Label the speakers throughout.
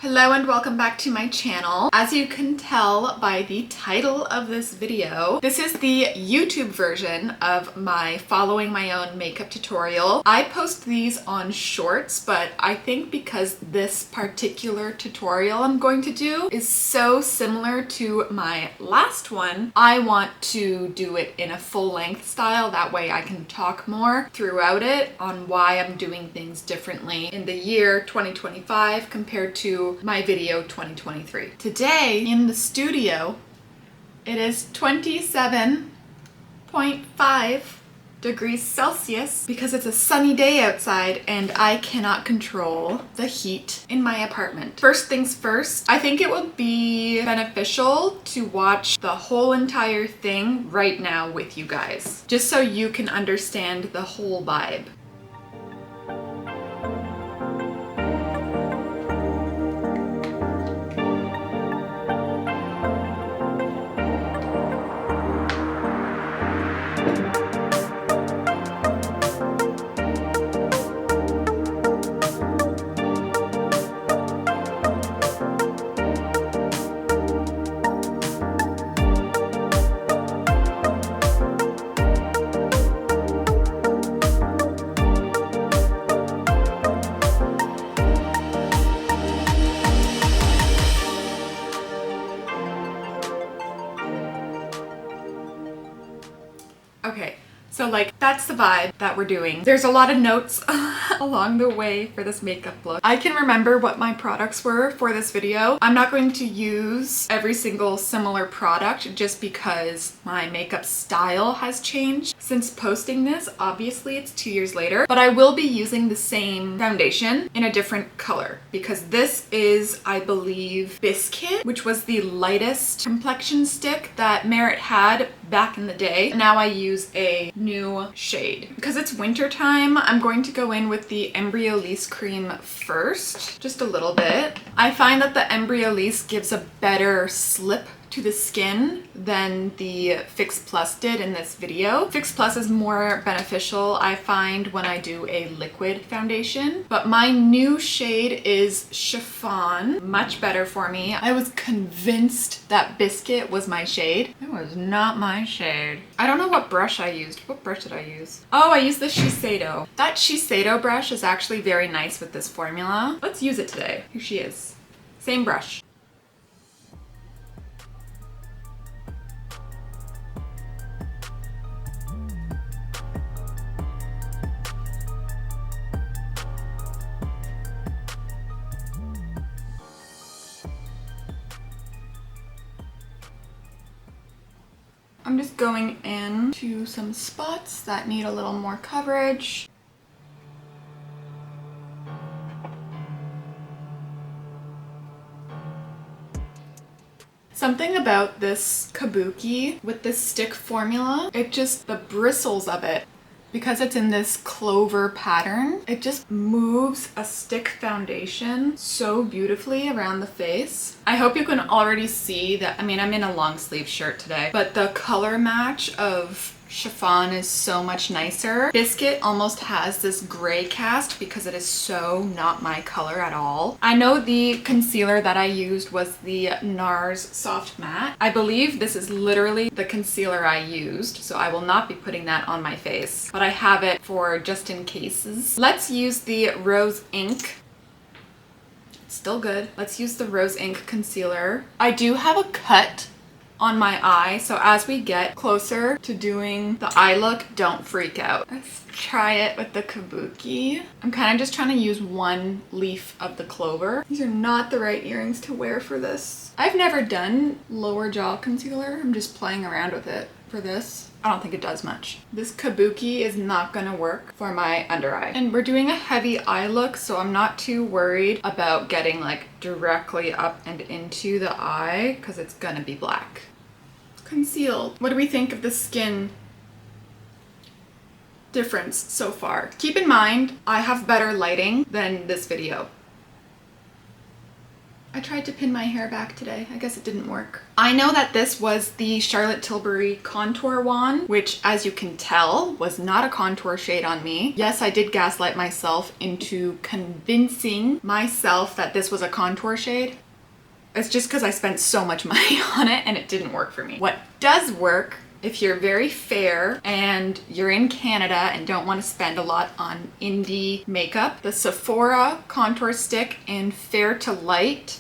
Speaker 1: Hello and welcome back to my channel. As you can tell by the title of this video, this is the YouTube version of my following my own makeup tutorial. I post these on shorts, but I think because this particular tutorial I'm going to do is so similar to my last one, I want to do it in a full length style. That way I can talk more throughout it on why I'm doing things differently in the year 2025 compared to my video 2023. Today in the studio, it is 27.5 degrees Celsius because it's a sunny day outside and I cannot control the heat in my apartment. First things first, I think it would be beneficial to watch the whole entire thing right now with you guys, just so you can understand the whole vibe. Okay, so like that's the vibe that we're doing. There's a lot of notes along the way for this makeup look. I can remember what my products were for this video. I'm not going to use every single similar product just because my makeup style has changed since posting this. Obviously it's 2 years later, but I will be using the same foundation in a different color because this is, I believe, Biscuit, which was the lightest complexion stick that Merit had back in the day. Now I use a new shade. Because it's winter time, I'm going to go in with the Embryolisse cream first, just a little bit. I find that the Embryolisse gives a better slip to the skin than the Fix Plus did in this video. Fix Plus is more beneficial, I find, when I do a liquid foundation. But my new shade is Chiffon, much better for me. I was convinced that Biscuit was my shade. It was not my shade. I don't know what brush I used. What brush did I use? Oh, I used the Shiseido. That Shiseido brush is actually very nice with this formula. Let's use it today. Here she is. Same brush. I'm just going in to some spots that need a little more coverage. Something about this kabuki with this stick formula, the bristles of it, because it's in this clover pattern, it just moves a stick foundation so beautifully around the face. I hope you can already see that. I mean, I'm in a long sleeve shirt today, but the color match of Chiffon is so much nicer. Biscuit almost has this gray cast because it is so not my color at all. I know the concealer that I used was the NARS Soft Matte. I believe this is literally the concealer I used, so I will not be putting that on my face, but I have it for just in cases. Let's use the Rose Ink. Still good. Let's use the Rose Ink concealer. I do have a cut on my eye, so as we get closer to doing the eye look, don't freak out. Let's try it with the kabuki. I'm kind of just trying to use one leaf of the clover. These are not the right earrings to wear for this. I've never done lower jaw concealer. I'm just playing around with it for this. I don't think it does much. This kabuki is not gonna work for my under eye. And we're doing a heavy eye look, so I'm not too worried about getting like directly up and into the eye because it's gonna be black. Concealed. What do we think of the skin difference so far? Keep in mind, I have better lighting than this video. I I tried to pin my hair back today. I guess it didn't work. I know that this was the Charlotte Tilbury contour wand, which, as you can tell, was not a contour shade on me. Yes, I did gaslight myself into convincing myself that this was a contour shade. It's just because I spent so much money on it and it didn't work for me. What does work, if you're very fair and you're in Canada and don't want to spend a lot on indie makeup, the Sephora contour stick in Fair to Light,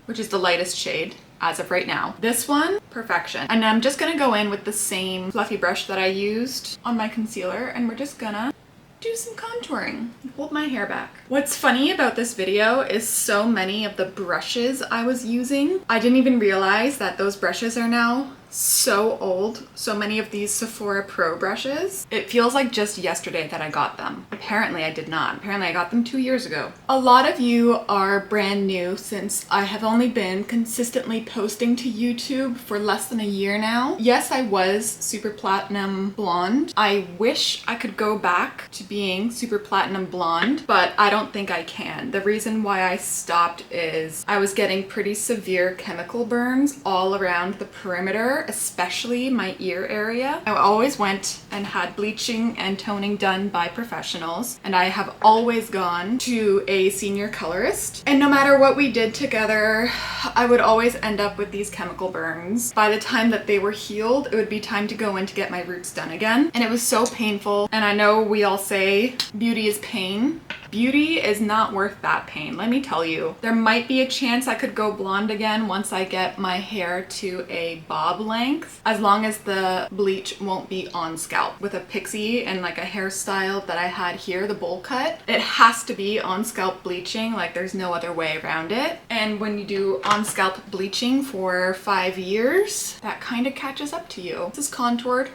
Speaker 1: which is the lightest shade as of right now. This one, perfection. And I'm just gonna go in with the same fluffy brush that I used on my concealer, and we're just gonna do some contouring. Hold my hair back. What's funny about this video is so many of the brushes I was using, I didn't even realize that those brushes are now so old. So many of these Sephora Pro brushes. It feels like just yesterday that I got them. Apparently I did not. Apparently I got them 2 years ago. A lot of you are brand new since I have only been consistently posting to YouTube for less than a year now. Yes, I was super platinum blonde. I wish I could go back to being super platinum blonde, but I don't think I can. The reason why I stopped is I was getting pretty severe chemical burns all around the perimeter, especially my ear area. I always went and had bleaching and toning done by professionals, and I have always gone to a senior colorist. And no matter what we did together, I would always end up with these chemical burns. By the time that they were healed, it would be time to go in to get my roots done again. And it was so painful. And I know we all say beauty is pain. Beauty is not worth that pain, let me tell you. There might be a chance I could go blonde again once I get my hair to a bob length, as long as the bleach won't be on scalp. With a pixie and like a hairstyle that I had here, the bowl cut, it has to be on scalp bleaching, like there's no other way around it. And when you do on scalp bleaching for 5 years, that kind of catches up to you. This is contoured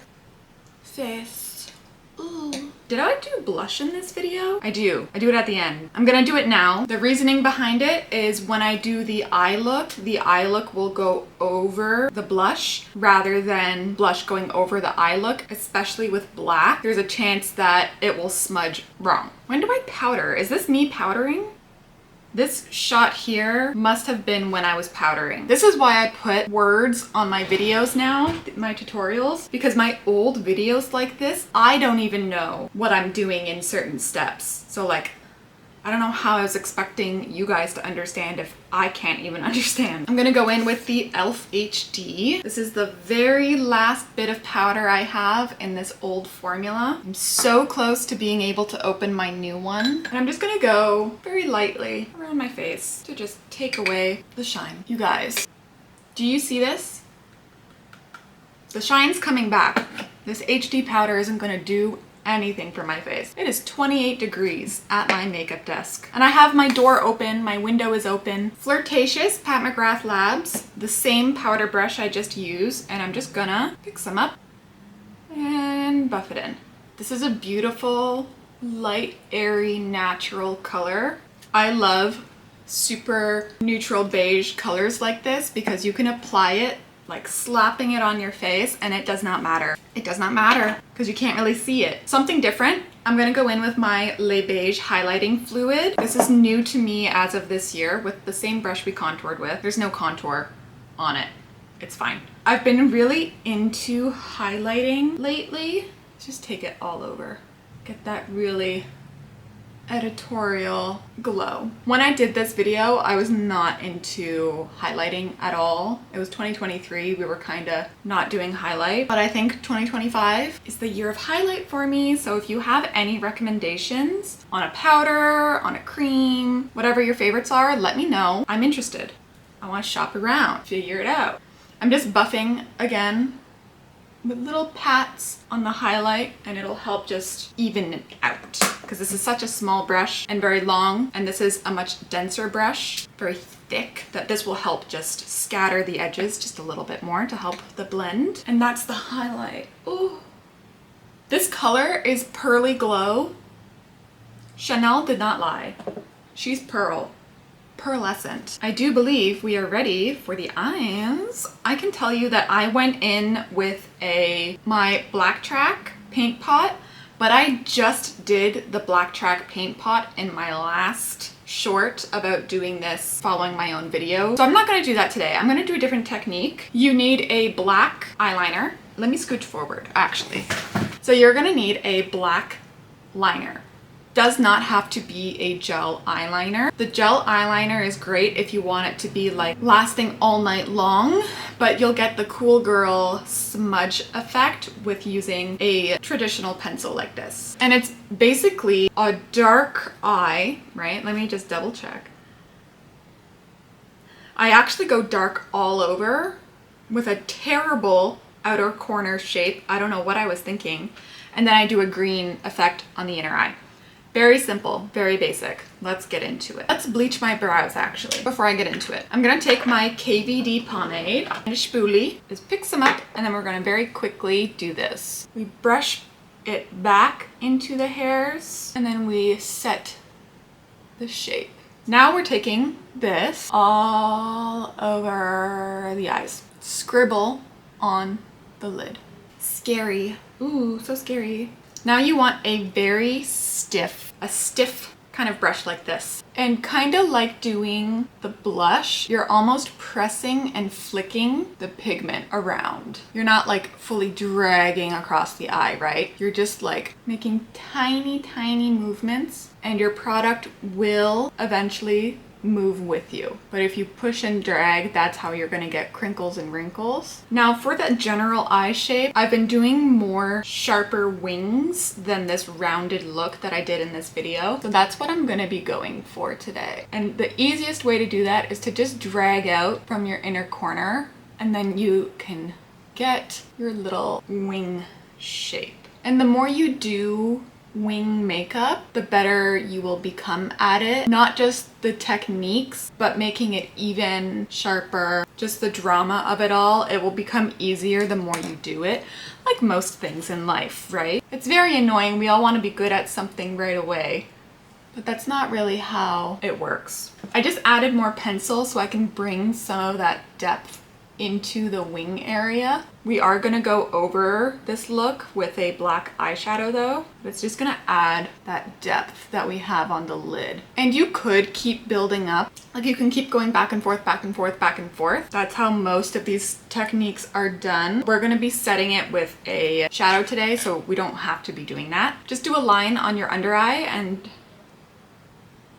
Speaker 1: face. Ooh. Did I do blush in this video? I do it at the end. I'm gonna do it now. The reasoning behind it is when I do the eye look will go over the blush rather than blush going over the eye look, especially with black. There's a chance that it will smudge wrong. When do I powder? Is this me powdering? This shot here must have been when I was powdering. This is why I put words on my videos now, my tutorials, because my old videos like this, I don't even know what I'm doing in certain steps. So like, I don't know how I was expecting you guys to understand if I can't even understand. I'm gonna go in with the e.l.f. HD. This is the very last bit of powder I have in this old formula. I'm so close to being able to open my new one. And I'm just gonna go very lightly around my face to just take away the shine. You guys, do you see this? The shine's coming back. This HD powder isn't gonna do anything for my face. It is 28 degrees at my makeup desk. And I have my door open, my window is open. Fleurtatious, Pat McGrath Labs, the same powder brush I just used, and I'm just gonna pick some up and buff it in. This is a beautiful, light, airy, natural color. I love super neutral beige colors like this because you can apply it like slapping it on your face and it does not matter. It does not matter because you can't really see it. Something different. I'm gonna go in with my Le Beige highlighting fluid. This is new to me as of this year with the same brush we contoured with. There's no contour on it. It's fine. I've been really into highlighting lately. Just take it all over. Get that really editorial glow. When I did this video, I was not into highlighting at all. It was 2023, we were kind of not doing highlight, but I think 2025 is the year of highlight for me. So if you have any recommendations on a powder, on a cream, whatever your favorites are, let me know. I'm interested. I want to shop around, figure it out. I'm just buffing again with little pats on the highlight, and it'll help just even it out. Because this is such a small brush and very long, and this is a much denser brush, very thick, that this will help just scatter the edges just a little bit more to help the blend. And that's the highlight. Ooh. This color is Pearly Glow. Chanel did not lie. She's pearl. Pearlescent. I do believe we are ready for the eyes. I can tell you that I went in with my Black Track paint pot, but I just did the Black Track paint pot in my last short about doing this following my own video. So I'm not gonna do that today. I'm gonna do a different technique. You need a black eyeliner. Let me scooch forward, actually. So you're gonna need a black liner. Does not have to be a gel eyeliner. The gel eyeliner is great if you want it to be like lasting all night long, but you'll get the cool girl smudge effect with using a traditional pencil like this. And it's basically a dark eye, right? Let me just double check. I actually go dark all over with a terrible outer corner shape. I don't know what I was thinking. And then I do a green effect on the inner eye. Very simple, very basic. Let's get into it. Let's bleach my brows actually, before I get into it. I'm gonna take my KVD Pomade and a spoolie, just pick some up, and then we're gonna very quickly do this. We brush it back into the hairs, and then we set the shape. Now we're taking this all over the eyes. Scribble on the lid. Scary. Ooh, so scary. Now you want a very stiff kind of brush like this. And kind of like doing the blush, you're almost pressing and flicking the pigment around. You're not like fully dragging across the eye, right? You're just like making tiny, tiny movements, and your product will eventually move with you. But if you push and drag, that's how you're gonna get crinkles and wrinkles. Now for the general eye shape, I've been doing more sharper wings than this rounded look that I did in this video. So that's what I'm gonna be going for today. And the easiest way to do that is to just drag out from your inner corner, and then you can get your little wing shape. And the more you do wing makeup, the better you will become at it. Not just the techniques, but making it even sharper, just the drama of it all. It will become easier the more you do it, like most things in life, right? It's very annoying. We all want to be good at something right away, but that's not really how it works. I just added more pencil so I can bring some of that depth into the wing area. We are gonna go over this look with a black eyeshadow though. It's just gonna add that depth that we have on the lid. And you could keep building up. Like you can keep going back and forth, back and forth, back and forth. That's how most of these techniques are done. We're gonna be setting it with a shadow today, so we don't have to be doing that. Just do a line on your under eye and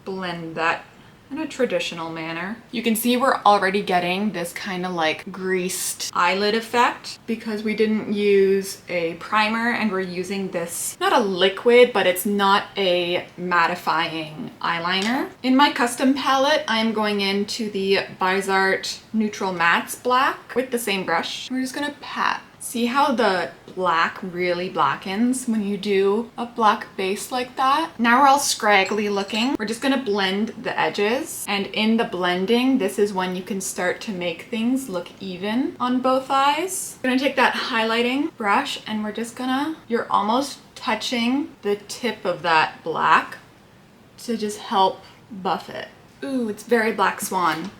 Speaker 1: blend that in a traditional manner. You can see we're already getting this kind of like greased eyelid effect because we didn't use a primer, and we're using this, not a liquid, but it's not a mattifying eyeliner. In my custom palette, I'm going into the Viseart Neutral Mattes Black with the same brush. We're just gonna pat. See how the black really blackens when you do a black base like that? Now we're all scraggly looking. We're just gonna blend the edges. And in the blending, this is when you can start to make things look even on both eyes. I'm gonna take that highlighting brush and we're just gonna, you're almost touching the tip of that black to just help buff it. Ooh, it's very Black Swan.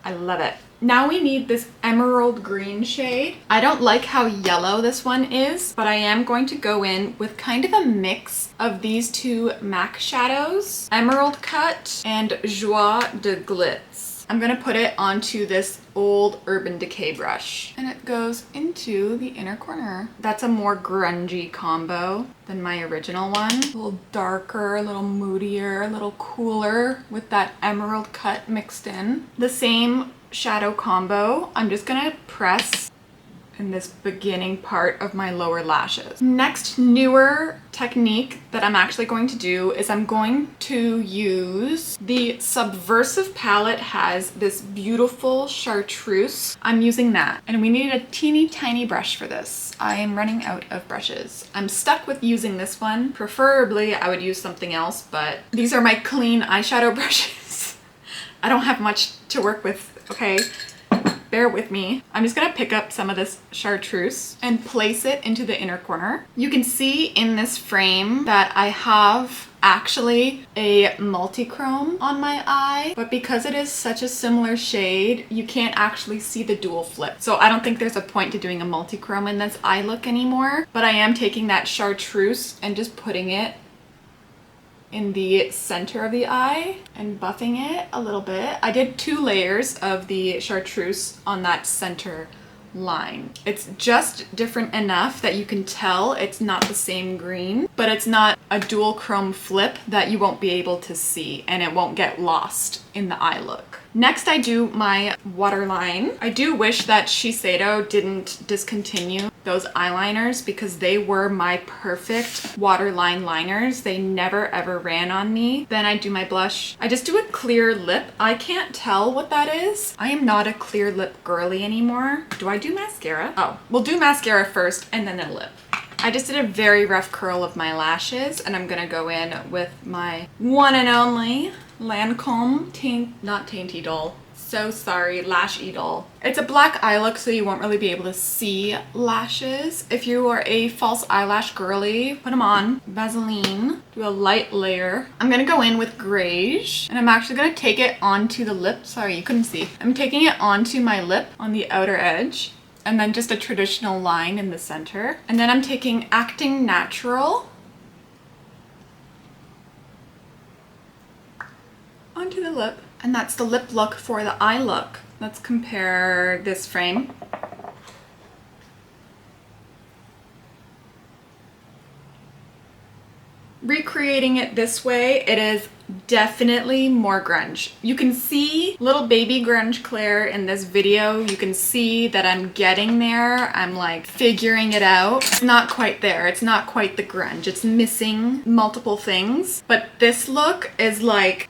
Speaker 1: I love it. Now we need this emerald green shade. I don't like how yellow this one is, but I am going to go in with kind of a mix of these two MAC shadows, Emerald Cut and Joie de Glitz. I'm gonna put it onto this old Urban Decay brush, and it goes into the inner corner. That's a more grungy combo than my original one. A little darker, a little moodier, a little cooler with that Emerald Cut mixed in. The same shadow combo. I'm just gonna press in this beginning part of my lower lashes. Next newer technique that I'm actually going to do is I'm going to use the Subversive palette. Has this beautiful chartreuse. I'm using that, and we need a teeny tiny brush for this. I am running out of brushes. I'm stuck with using this one. Preferably I would use something else, but these are my clean eyeshadow brushes. I don't have much to work with, okay? Bear with me. I'm just gonna pick up some of this chartreuse and place it into the inner corner. You can see in this frame that I have actually a multi-chrome on my eye, but because it is such a similar shade, you can't actually see the dual flip. So I don't think there's a point to doing a multi-chrome in this eye look anymore, but I am taking that chartreuse and just putting it in the center of the eye and buffing it a little bit. I did 2 layers of the chartreuse on that center line. It's just different enough that you can tell it's not the same green, but it's not a dual chrome flip that you won't be able to see and it won't get lost in the eye look. Next, I do my waterline. I do wish that Shiseido didn't discontinue those eyeliners because they were my perfect waterline liners. They never ever ran on me. Then I do my blush. I just do a clear lip. I can't tell what that is. I am not a clear lip girly anymore. Do I do mascara? Oh, we'll do mascara first and then a lip. I just did a very rough curl of my lashes and I'm gonna go in with my one and only Lancome not Tainty Doll. So sorry, Lash Idol. It's a black eye look, so you won't really be able to see lashes. If you are a false eyelash girly, put them on. Vaseline, do a light layer. I'm gonna go in with Greige, and I'm actually gonna take it onto the lip. Sorry, you couldn't see. I'm taking it onto my lip on the outer edge, and then just a traditional line in the center. And then I'm taking Acting Natural onto the lip. And that's the lip look for the eye look. Let's compare this frame. Recreating it this way, it is definitely more grunge. You can see little baby grunge Claire in this video. You can see that I'm getting there. I'm like figuring it out. It's not quite there. It's not quite the grunge. It's missing multiple things. But this look is like,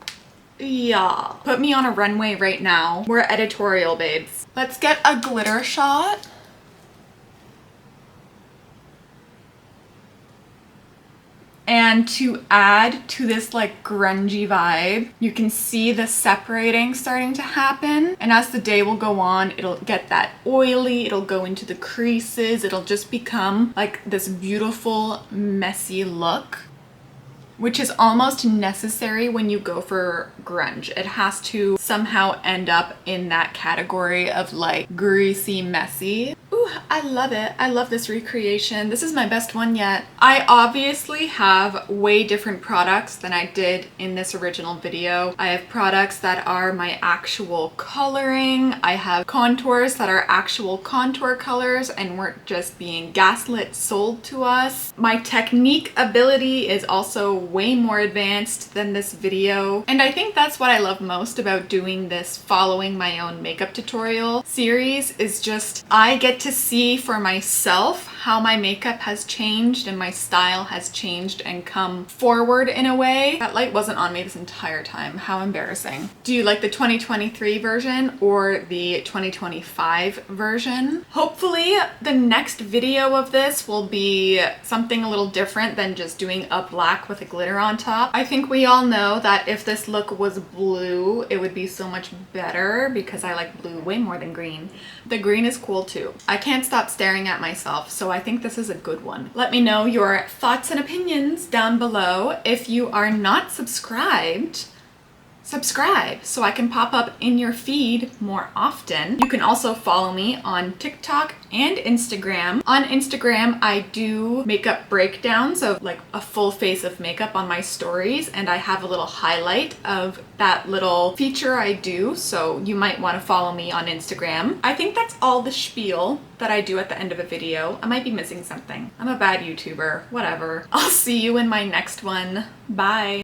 Speaker 1: yeah. Put me on a runway right now. We're editorial babes. Let's get a glitter shot. And to add to this like grungy vibe, you can see the separating starting to happen. And as the day will go on, it'll get that oily, it'll go into the creases, it'll just become like this beautiful, messy look, which is almost necessary when you go for grunge. It has to somehow end up in that category of like greasy, messy. Ooh, I love it. I love this recreation. This is my best one yet. I obviously have way different products than I did in this original video. I have products that are my actual coloring. I have contours that are actual contour colors and weren't just being gaslit sold to us. My technique ability is also way more advanced than this video. And I think that's what I love most about doing this following my own makeup tutorial series is just I get to see for myself how my makeup has changed and my style has changed and come forward in a way. That light wasn't on me this entire time. How embarrassing. Do you like the 2023 version or the 2025 version? Hopefully the next video of this will be something a little different than just doing a black with a glitter on top. I think we all know that if this look was blue, it would be so much better because I like blue way more than green. The green is cool too. I can't stop staring at myself, so I think this is a good one. Let me know your thoughts and opinions down below. If you are not subscribed, subscribe so I can pop up in your feed more often. You can also follow me on TikTok and Instagram. On Instagram, I do makeup breakdowns of like a full face of makeup on my stories, and I have a little highlight of that little feature I do, so you might want to follow me on Instagram. I think that's all the spiel that I do at the end of a video. I might be missing something. I'm a bad YouTuber, whatever. I'll see you in my next one. Bye.